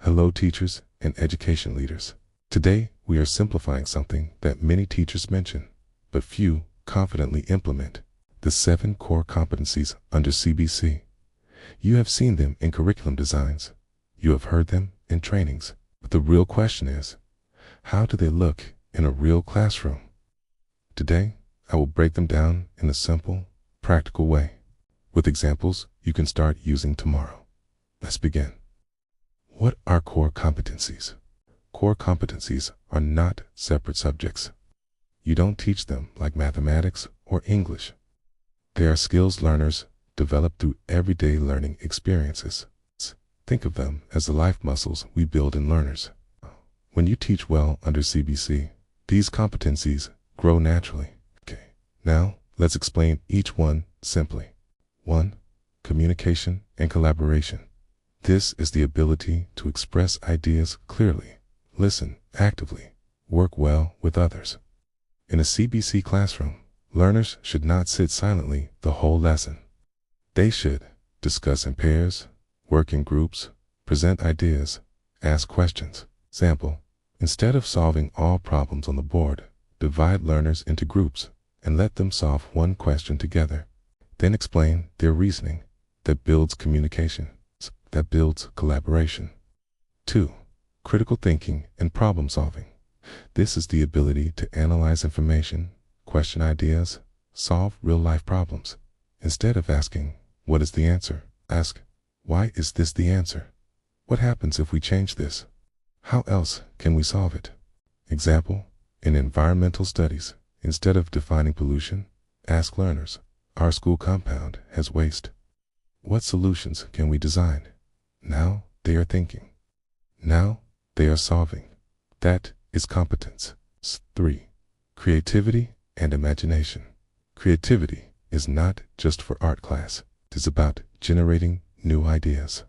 Hello teachers and education leaders. Today, we are simplifying something that many teachers mention, but few confidently implement: the 7 core competencies under CBC. You have seen them in curriculum designs. You have heard them in trainings. But the real question is, how do they look in a real classroom? Today, I will break them down in a simple, practical way, with examples you can start using tomorrow. Let's begin. What are core competencies? Core competencies are not separate subjects. You don't teach them like mathematics or English. They are skills learners develop through everyday learning experiences. Think of them as the life muscles we build in learners. When you teach well under CBC, these competencies grow naturally. Okay, now let's explain each one simply. 1. Communication and collaboration. This is the ability to express ideas clearly, listen actively, work well with others. In a CBC classroom, learners should not sit silently the whole lesson. They should discuss in pairs, work in groups, present ideas, ask questions. Example: instead of solving all problems on the board, divide learners into groups and let them solve one question together. Then explain their reasoning. That builds communication. That builds collaboration. 2. Critical thinking and problem solving. This is the ability to analyze information, question ideas, solve real-life problems. Instead of asking, "What is the answer?" ask, "Why is this the answer? What happens if we change this? How else can we solve it?" Example: in environmental studies, instead of defining pollution, ask learners, "Our school compound has waste. What solutions can we design?" Now they are thinking. Now they are solving. That is competence. 3. Creativity and imagination. Creativity is not just for art class. It is about generating new ideas.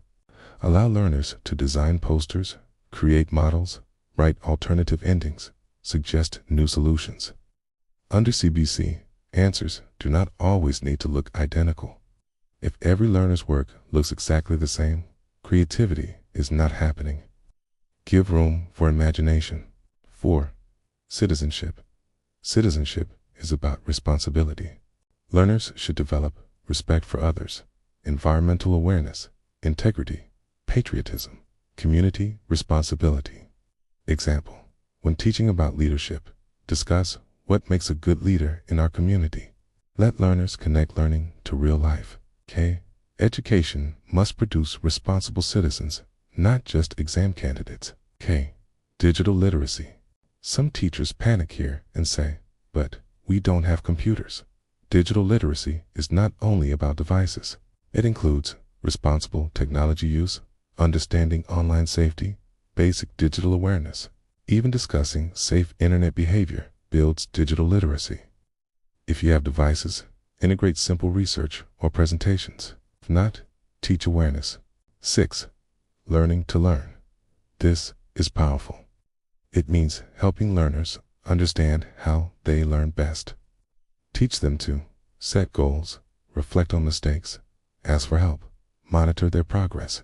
Allow learners to design posters, create models, write alternative endings, suggest new solutions. Under CBC, answers do not always need to look identical. If every learner's work looks exactly the same, creativity is not happening. Give room for imagination. 4. Citizenship. Citizenship is about responsibility. Learners should develop respect for others, environmental awareness, integrity, patriotism, community responsibility. Example: when teaching about leadership, discuss what makes a good leader in our community. Let learners connect learning to real life. K. Education must produce responsible citizens, not just exam candidates. K. Digital literacy. Some teachers panic here and say, "But we don't have computers." Digital literacy is not only about devices. It includes responsible technology use, understanding online safety, basic digital awareness. Even discussing safe internet behavior builds digital literacy. If you have devices, integrate simple research or presentations. If not, teach awareness. 6. Learning to learn. This is powerful. It means helping learners understand how they learn best. Teach them to set goals, reflect on mistakes, ask for help, monitor their progress.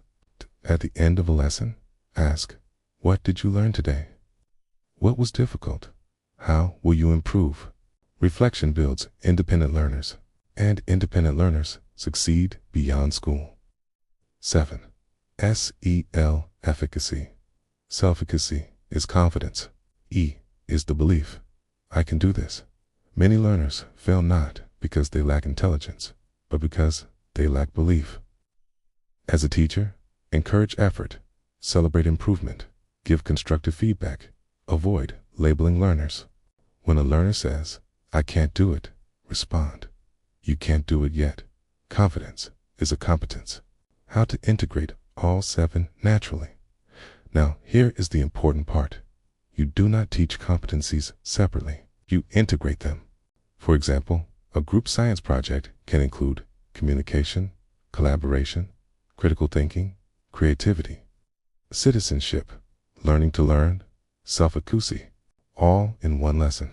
At the end of a lesson, ask, "What did you learn today? What was difficult? How will you improve?" Reflection builds independent learners, and independent learners succeed beyond school. 7. SEL efficacy. Self-efficacy is confidence. E is the belief. I can do this. Many learners fail not because they lack intelligence, but because they lack belief. As a teacher, encourage effort, celebrate improvement, give constructive feedback, avoid labeling learners. When a learner says, "I can't do it," respond, "You can't do it yet." Confidence is a competence. How to integrate all 7 naturally. Now, here is the important part. You do not teach competencies separately. You integrate them. For example, a group science project can include communication, collaboration, critical thinking, creativity, citizenship, learning to learn, self-efficacy, all in one lesson.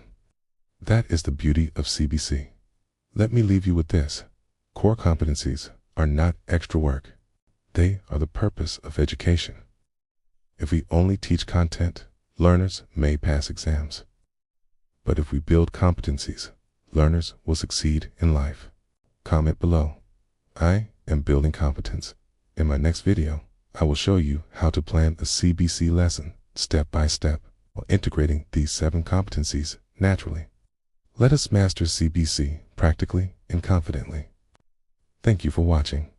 That is the beauty of CBC. Let me leave you with this. Core competencies are not extra work. They are the purpose of education. If we only teach content, learners may pass exams. But if we build competencies, learners will succeed in life. Comment below. I am building competence. In my next video, I will show you how to plan a CBC lesson step by step while integrating these 7 competencies naturally. Let us master CBC practically and confidently. Thank you for watching.